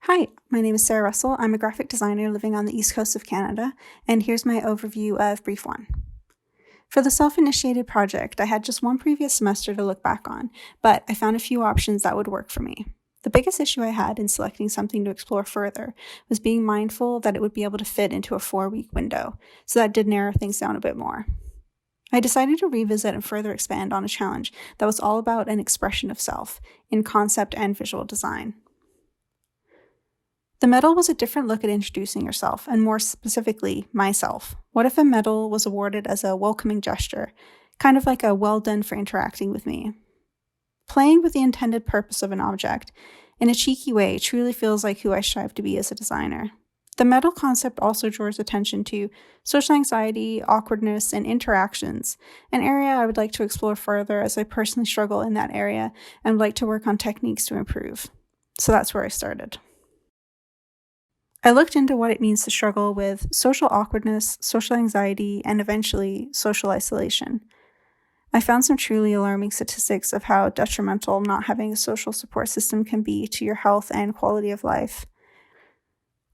Hi, my name is Sarah Russell. I'm a graphic designer living on the East Coast of Canada, and here's my overview of Brief 1. For the self-initiated project, I had just one previous semester to look back on, but I found a few options that would work for me. The biggest issue I had in selecting something to explore further was being mindful that it would be able to fit into a 4-week window, so that did narrow things down a bit more. I decided to revisit and further expand on a challenge that was all about an expression of self, in concept and visual design. The medal was a different look at introducing yourself, and more specifically, myself. What if a medal was awarded as a welcoming gesture, kind of like a well done for interacting with me? Playing with the intended purpose of an object, in a cheeky way, truly feels like who I strive to be as a designer. The medal concept also draws attention to social anxiety, awkwardness, and interactions, an area I would like to explore further as I personally struggle in that area and would like to work on techniques to improve. So that's where I started. I looked into what it means to struggle with social awkwardness, social anxiety, and eventually social isolation. I found some truly alarming statistics of how detrimental not having a social support system can be to your health and quality of life.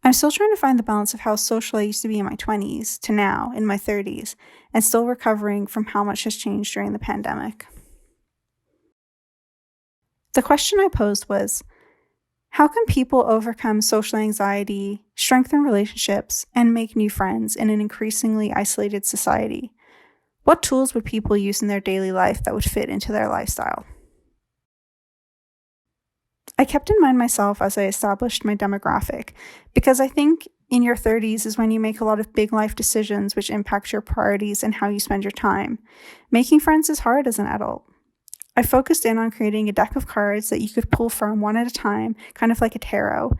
I'm still trying to find the balance of how social I used to be in my 20s to now in my 30s, and still recovering from how much has changed during the pandemic. The question I posed was, how can people overcome social anxiety, strengthen relationships, and make new friends in an increasingly isolated society? What tools would people use in their daily life that would fit into their lifestyle? I kept in mind myself as I established my demographic, because I think in your 30s is when you make a lot of big life decisions which impact your priorities and how you spend your time. Making friends is hard as an adult. I focused in on creating a deck of cards that you could pull from one at a time, kind of like a tarot,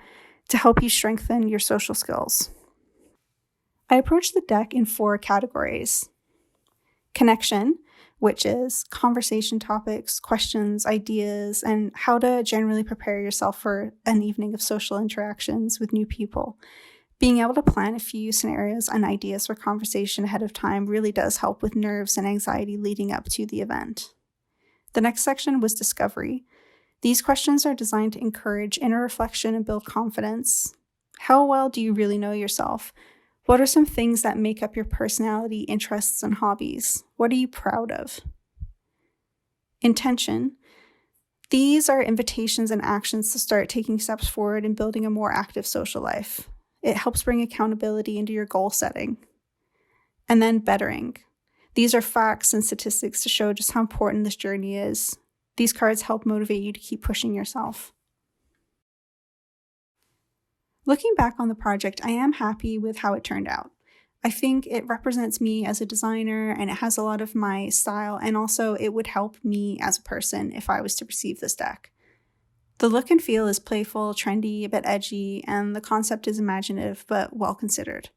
to help you strengthen your social skills. I approached the deck in 4 categories. Connection, which is conversation topics, questions, ideas, and how to generally prepare yourself for an evening of social interactions with new people. Being able to plan a few scenarios and ideas for conversation ahead of time really does help with nerves and anxiety leading up to the event. The next section was discovery. These questions are designed to encourage inner reflection and build confidence. How well do you really know yourself? What are some things that make up your personality, interests, and hobbies? What are you proud of? Intention. These are invitations and actions to start taking steps forward and building a more active social life. It helps bring accountability into your goal setting. And then bettering. These are facts and statistics to show just how important this journey is. These cards help motivate you to keep pushing yourself. Looking back on the project, I am happy with how it turned out. I think it represents me as a designer and it has a lot of my style, and also it would help me as a person if I was to receive this deck. The look and feel is playful, trendy, a bit edgy, and the concept is imaginative but well considered.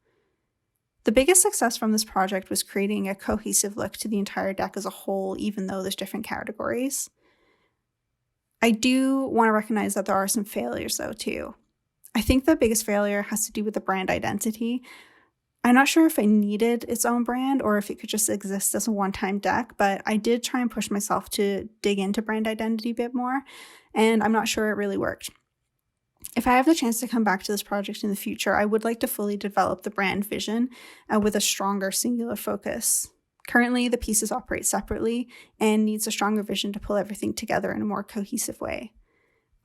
The biggest success from this project was creating a cohesive look to the entire deck as a whole, even though there's different categories. I do want to recognize that there are some failures though too. I think the biggest failure has to do with the brand identity. I'm not sure if it needed its own brand or if it could just exist as a one-time deck, but I did try and push myself to dig into brand identity a bit more, and I'm not sure it really worked. If I have the chance to come back to this project in the future, I would like to fully develop the brand vision with a stronger singular focus. Currently, the pieces operate separately and needs a stronger vision to pull everything together in a more cohesive way.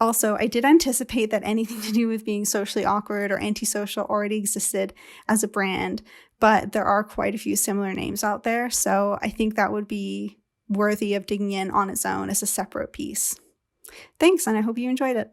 Also, I did anticipate that anything to do with being socially awkward or antisocial already existed as a brand, but there are quite a few similar names out there, so I think that would be worthy of digging in on its own as a separate piece. Thanks, and I hope you enjoyed it.